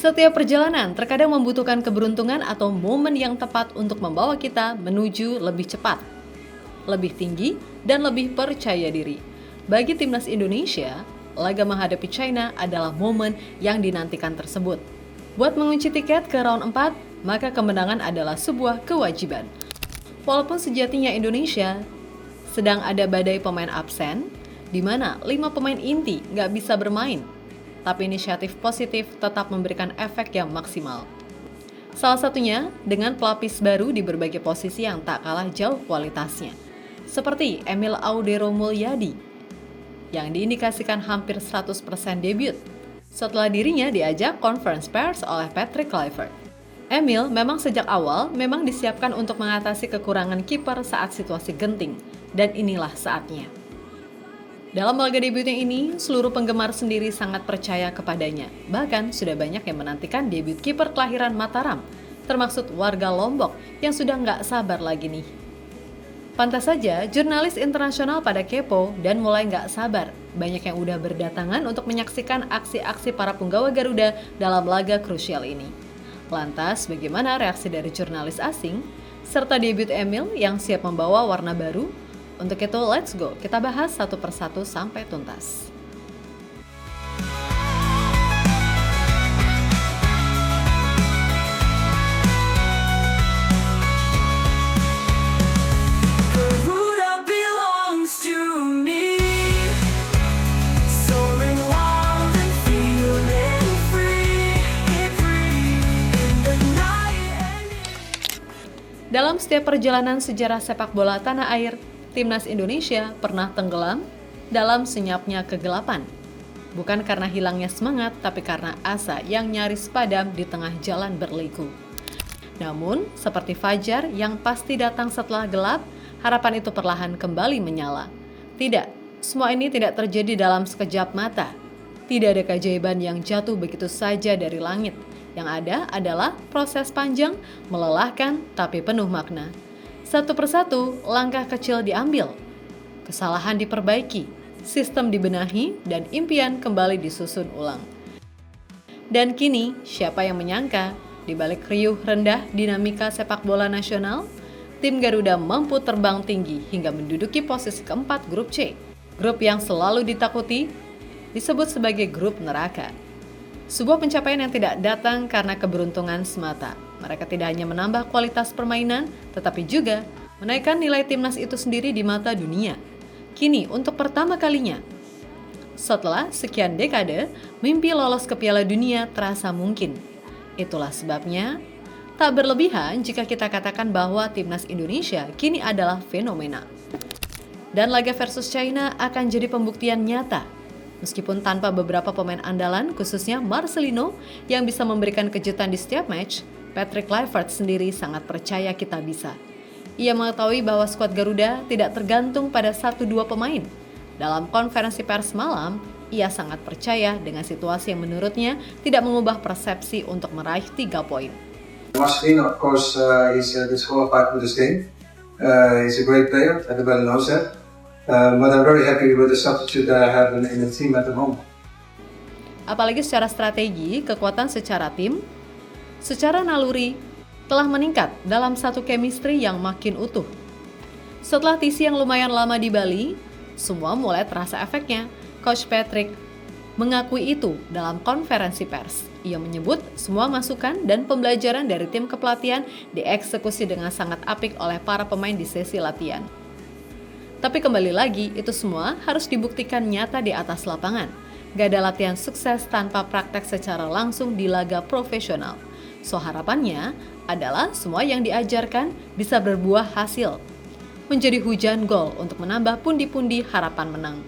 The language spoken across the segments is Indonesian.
Setiap perjalanan terkadang membutuhkan keberuntungan atau momen yang tepat untuk membawa kita menuju lebih cepat, lebih tinggi, dan lebih percaya diri. Bagi timnas Indonesia, laga menghadapi China adalah momen yang dinantikan tersebut. Buat mengunci tiket ke round 4, maka kemenangan adalah sebuah kewajiban. Walaupun sejatinya Indonesia sedang ada badai pemain absen, di mana 5 pemain inti nggak bisa bermain, tapi inisiatif positif tetap memberikan efek yang maksimal. Salah satunya dengan pelapis baru di berbagai posisi yang tak kalah jauh kualitasnya, seperti Emil Audero Mulyadi, yang diindikasikan hampir 100% debut, setelah dirinya diajak conference pers oleh Patrick Kluivert. Emil memang sejak awal memang disiapkan untuk mengatasi kekurangan kiper saat situasi genting, dan inilah saatnya. Dalam laga debutnya ini, seluruh penggemar sendiri sangat percaya kepadanya. Bahkan sudah banyak yang menantikan debut kiper kelahiran Mataram, termasuk warga Lombok yang sudah nggak sabar lagi nih. Pantas saja, jurnalis internasional pada kepo dan mulai nggak sabar. Banyak yang udah berdatangan untuk menyaksikan aksi-aksi para punggawa Garuda dalam laga krusial ini. Lantas, bagaimana reaksi dari jurnalis asing, serta debut Emil yang siap membawa warna baru? Untuk itu, let's go, kita bahas satu persatu sampai tuntas. Dalam setiap perjalanan sejarah sepak bola tanah air, timnas Indonesia pernah tenggelam dalam senyapnya kegelapan. Bukan karena hilangnya semangat, tapi karena asa yang nyaris padam di tengah jalan berliku. Namun, seperti fajar yang pasti datang setelah gelap, harapan itu perlahan kembali menyala. Tidak, semua ini tidak terjadi dalam sekejap mata. Tidak ada keajaiban yang jatuh begitu saja dari langit. Yang ada adalah proses panjang, melelahkan, tapi penuh makna. Satu persatu, langkah kecil diambil, kesalahan diperbaiki, sistem dibenahi, dan impian kembali disusun ulang. Dan kini, siapa yang menyangka, di balik riuh rendah dinamika sepak bola nasional, tim Garuda mampu terbang tinggi hingga menduduki posisi keempat grup C. Grup yang selalu ditakuti, disebut sebagai grup neraka. Sebuah pencapaian yang tidak datang karena keberuntungan semata. Mereka tidak hanya menambah kualitas permainan, tetapi juga menaikkan nilai timnas itu sendiri di mata dunia. Kini, untuk pertama kalinya, setelah sekian dekade, mimpi lolos ke Piala Dunia terasa mungkin. Itulah sebabnya, tak berlebihan jika kita katakan bahwa timnas Indonesia kini adalah fenomena. Dan laga versus China akan jadi pembuktian nyata. Meskipun tanpa beberapa pemain andalan, khususnya Marcelino, yang bisa memberikan kejutan di setiap match, Patrick Kluivert sendiri sangat percaya kita bisa. Ia mengetahui bahwa skuad Garuda tidak tergantung pada 1-2 pemain. Dalam konferensi pers malam, ia sangat percaya dengan situasi yang menurutnya tidak mengubah persepsi untuk meraih 3 poin. Marcelino, of course, he's disqualified with this game. He's a great player, everybody knows that. But I'm very happy with the substitute that I have in the team at the moment. Apalagi secara strategi, kekuatan secara tim, secara naluri, telah meningkat dalam satu chemistry yang makin utuh. Setelah TC yang lumayan lama di Bali, semua mulai terasa efeknya. Coach Patrick mengakui itu dalam konferensi pers. Ia menyebut semua masukan dan pembelajaran dari tim kepelatihan dieksekusi dengan sangat apik oleh para pemain di sesi latihan. Tapi kembali lagi, itu semua harus dibuktikan nyata di atas lapangan. Gak ada latihan sukses tanpa praktek secara langsung di laga profesional. So harapannya adalah semua yang diajarkan bisa berbuah hasil. Menjadi hujan gol untuk menambah pundi-pundi harapan menang.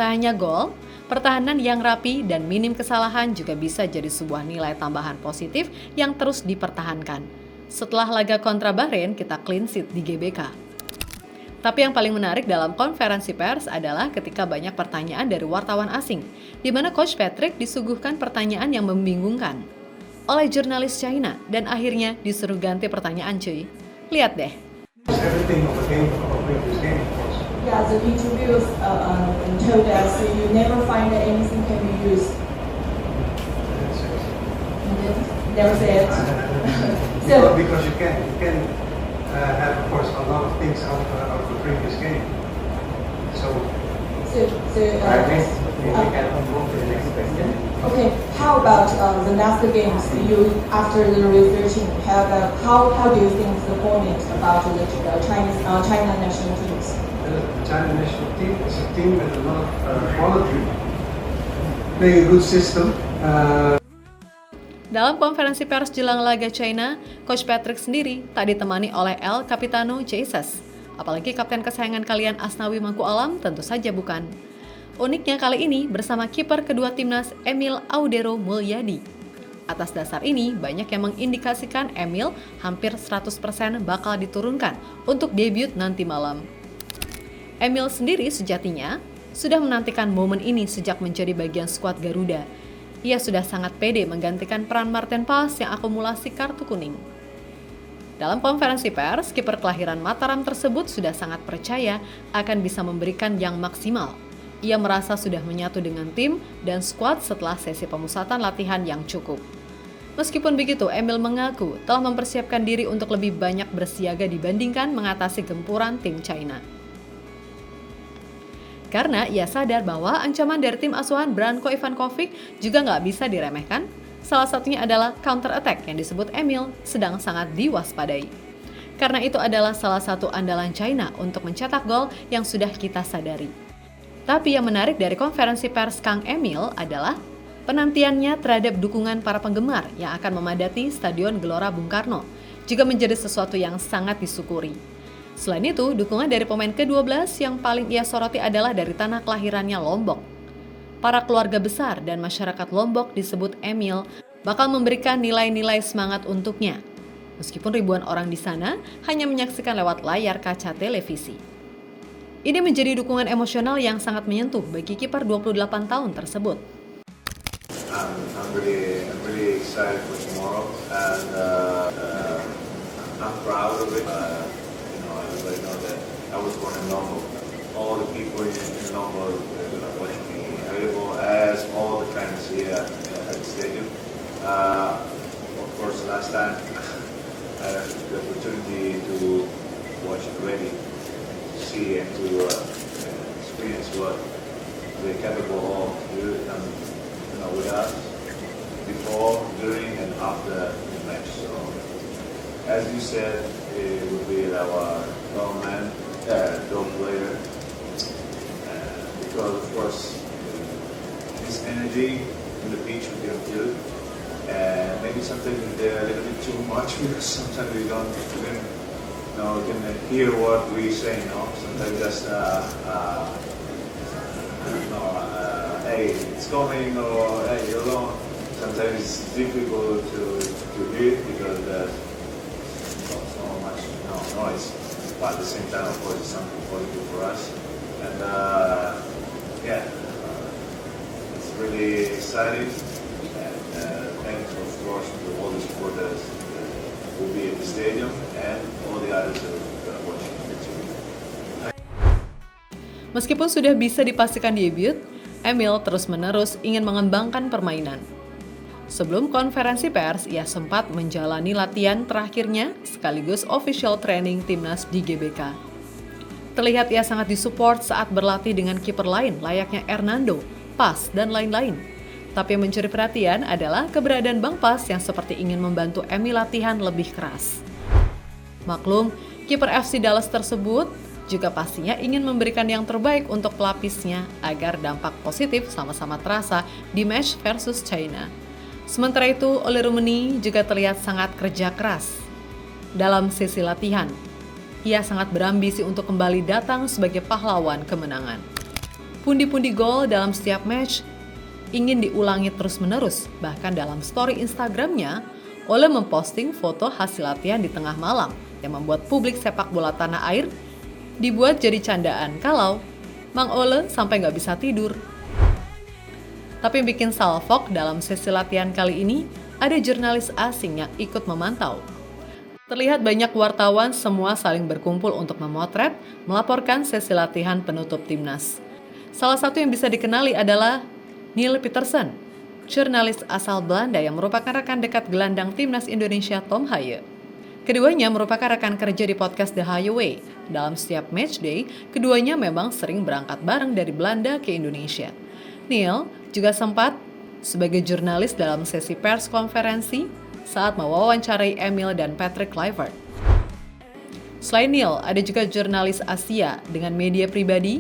Tak hanya gol, pertahanan yang rapi dan minim kesalahan juga bisa jadi sebuah nilai tambahan positif yang terus dipertahankan. Setelah laga kontra Bahrain, kita clean sheet di GBK. Tapi yang paling menarik dalam konferensi pers adalah ketika banyak pertanyaan dari wartawan asing, di mana Coach Patrick disuguhkan pertanyaan yang membingungkan oleh jurnalis China dan akhirnya disuruh ganti pertanyaan cuy. Lihat deh. Yeah, the interviews told us you never find anything can be used. never say it. Because you can have, of course, a lot of things out of the previous game. So I guess we can move to the next question. Okay, how about the next games? You after the researching, how do you think the format about the China national teams? The China national team is a team with a lot of quality, playing a good system. Dalam konferensi pers jelang laga China, Coach Patrick sendiri tak ditemani oleh El Capitano Jesus. Apalagi kapten kesayangan kalian Asnawi Mangku Alam tentu saja bukan. Uniknya kali ini bersama kiper kedua timnas Emil Audero Mulyadi. Atas dasar ini, banyak yang mengindikasikan Emil hampir 100% bakal diturunkan untuk debut nanti malam. Emil sendiri sejatinya sudah menantikan momen ini sejak menjadi bagian skuad Garuda. Ia sudah sangat pede menggantikan peran Martin Pas yang akumulasi kartu kuning. Dalam konferensi pers, kiper kelahiran Mataram tersebut sudah sangat percaya akan bisa memberikan yang maksimal. Ia merasa sudah menyatu dengan tim dan skuad setelah sesi pemusatan latihan yang cukup. Meskipun begitu, Emil mengaku telah mempersiapkan diri untuk lebih banyak bersiaga dibandingkan mengatasi gempuran tim China. Karena ia sadar bahwa ancaman dari tim asuhan Branko Ivankovic juga nggak bisa diremehkan. Salah satunya adalah counter attack yang disebut Emil sedang sangat diwaspadai. Karena itu adalah salah satu andalan China untuk mencetak gol yang sudah kita sadari. Tapi yang menarik dari konferensi pers Kang Emil adalah penantiannya terhadap dukungan para penggemar yang akan memadati Stadion Gelora Bung Karno juga menjadi sesuatu yang sangat disyukuri. Selain itu, dukungan dari pemain ke-12 yang paling ia soroti adalah dari tanah kelahirannya Lombok. Para keluarga besar dan masyarakat Lombok disebut Emil bakal memberikan nilai-nilai semangat untuknya. Meskipun ribuan orang di sana hanya menyaksikan lewat layar kaca televisi. Ini menjadi dukungan emosional yang sangat menyentuh bagi kiper 28 tahun tersebut. I'm really excited for tomorrow, and I'm proud of it. Everybody know that I was born in Lombok. All the people in Lombok are watching me available as all the fans here at the stadium. Of course, last time I had the opportunity to watch it already, to see and to experience what they're capable of doing with us before, during, and after the match. So, as you said, it will be our dog player, because of course his energy in the pitch will be good, and maybe sometimes they're a little bit too much because sometimes we can hear what we say. Sometimes just hey, it's coming, or hey, you're alone. Sometimes it's difficult to hear because there's so much noise. But at the same time, of course, it's something positive for us. And it's really exciting. And thanks, of course, to all the supporters who will be at the stadium and all the others who are watching the TV. Meskipun sudah bisa dipastikan debut, Emil terus-menerus ingin mengembangkan permainan. Sebelum konferensi pers, ia sempat menjalani latihan terakhirnya sekaligus official training timnas di GBK. Terlihat ia sangat disupport saat berlatih dengan kiper lain layaknya Hernando, Pas, dan lain-lain. Tapi yang mencuri perhatian adalah keberadaan Bang Pas yang seperti ingin membantu Emil latihan lebih keras. Maklum, kiper FC Dallas tersebut juga pastinya ingin memberikan yang terbaik untuk pelapisnya agar dampak positif sama-sama terasa di match versus China. Sementara itu, Ole Rummenigge juga terlihat sangat kerja keras dalam sesi latihan. Ia sangat berambisi untuk kembali datang sebagai pahlawan kemenangan. Pundi-pundi gol dalam setiap match ingin diulangi terus-menerus. Bahkan dalam story Instagramnya, Ole memposting foto hasil latihan di tengah malam yang membuat publik sepak bola tanah air dibuat jadi candaan kalau Mang Ole sampai nggak bisa tidur. Tapi yang bikin salfok dalam sesi latihan kali ini, ada jurnalis asing yang ikut memantau. Terlihat banyak wartawan semua saling berkumpul untuk memotret, melaporkan sesi latihan penutup timnas. Salah satu yang bisa dikenali adalah Neil Peterson. jurnalis asal Belanda yang merupakan rekan dekat gelandang timnas Indonesia Tom Haye. Keduanya merupakan rekan kerja di podcast The Highway. Dalam setiap matchday, keduanya memang sering berangkat bareng dari Belanda ke Indonesia. Neil juga sempat sebagai jurnalis dalam sesi pers konferensi saat mewawancarai Emil dan Patrick Kluivert. Selain Neil, ada juga jurnalis Asia dengan media pribadi,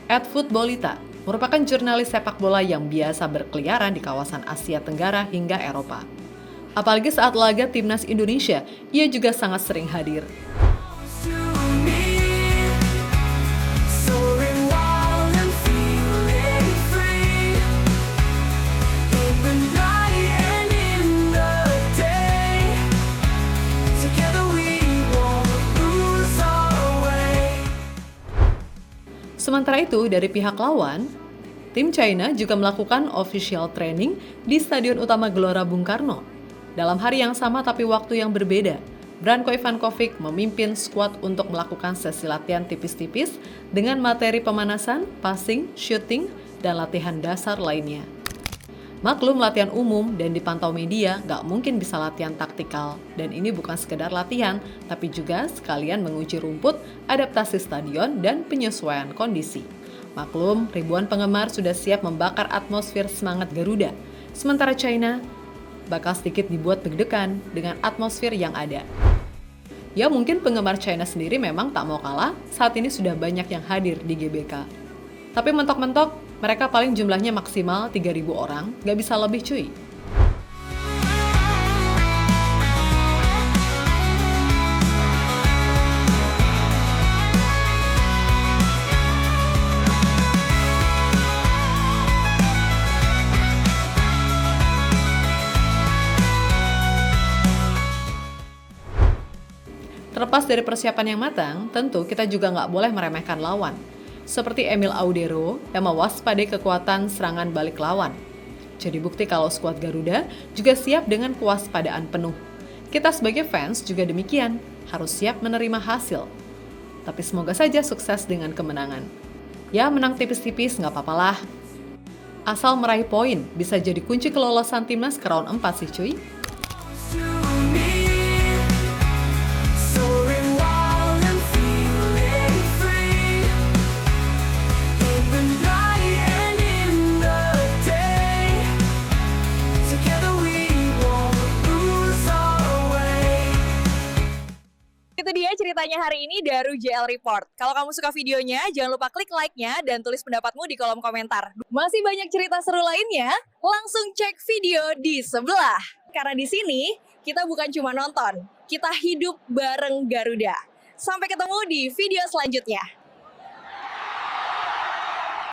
@Footballita, merupakan jurnalis sepak bola yang biasa berkeliaran di kawasan Asia Tenggara hingga Eropa. Apalagi saat laga timnas Indonesia, ia juga sangat sering hadir. Sementara itu, dari pihak lawan, tim China juga melakukan official training di Stadion Utama Gelora Bung Karno. Dalam hari yang sama tapi waktu yang berbeda, Branko Ivankovic memimpin skuad untuk melakukan sesi latihan tipis-tipis dengan materi pemanasan, passing, shooting, dan latihan dasar lainnya. Maklum latihan umum dan dipantau media gak mungkin bisa latihan taktikal, dan ini bukan sekedar latihan, tapi juga sekalian menguji rumput, adaptasi stadion, dan penyesuaian kondisi. Maklum, ribuan penggemar sudah siap membakar atmosfer semangat Garuda, sementara China bakal sedikit dibuat deg-degan dengan atmosfer yang ada. Ya mungkin penggemar China sendiri memang tak mau kalah, saat ini sudah banyak yang hadir di GBK. Tapi mentok-mentok, mereka paling jumlahnya maksimal 3.000 orang, gak bisa lebih cuy. Terlepas dari persiapan yang matang, tentu kita juga nggak boleh meremehkan lawan. Seperti Emil Audero yang mewaspadai kekuatan serangan balik lawan. Jadi bukti kalau skuad Garuda juga siap dengan kewaspadaan penuh. Kita sebagai fans juga demikian, harus siap menerima hasil. Tapi semoga saja sukses dengan kemenangan. Ya menang tipis-tipis nggak apa-apalah. Asal meraih poin bisa jadi kunci kelolosan timnas ke round 4 sih cuy. Itu dia ceritanya hari ini dari JL Report. Kalau kamu suka videonya, jangan lupa klik like-nya dan tulis pendapatmu di kolom komentar. Masih banyak cerita seru lainnya, langsung cek video di sebelah. Karena di sini, kita bukan cuma nonton, kita hidup bareng Garuda. Sampai ketemu di video selanjutnya.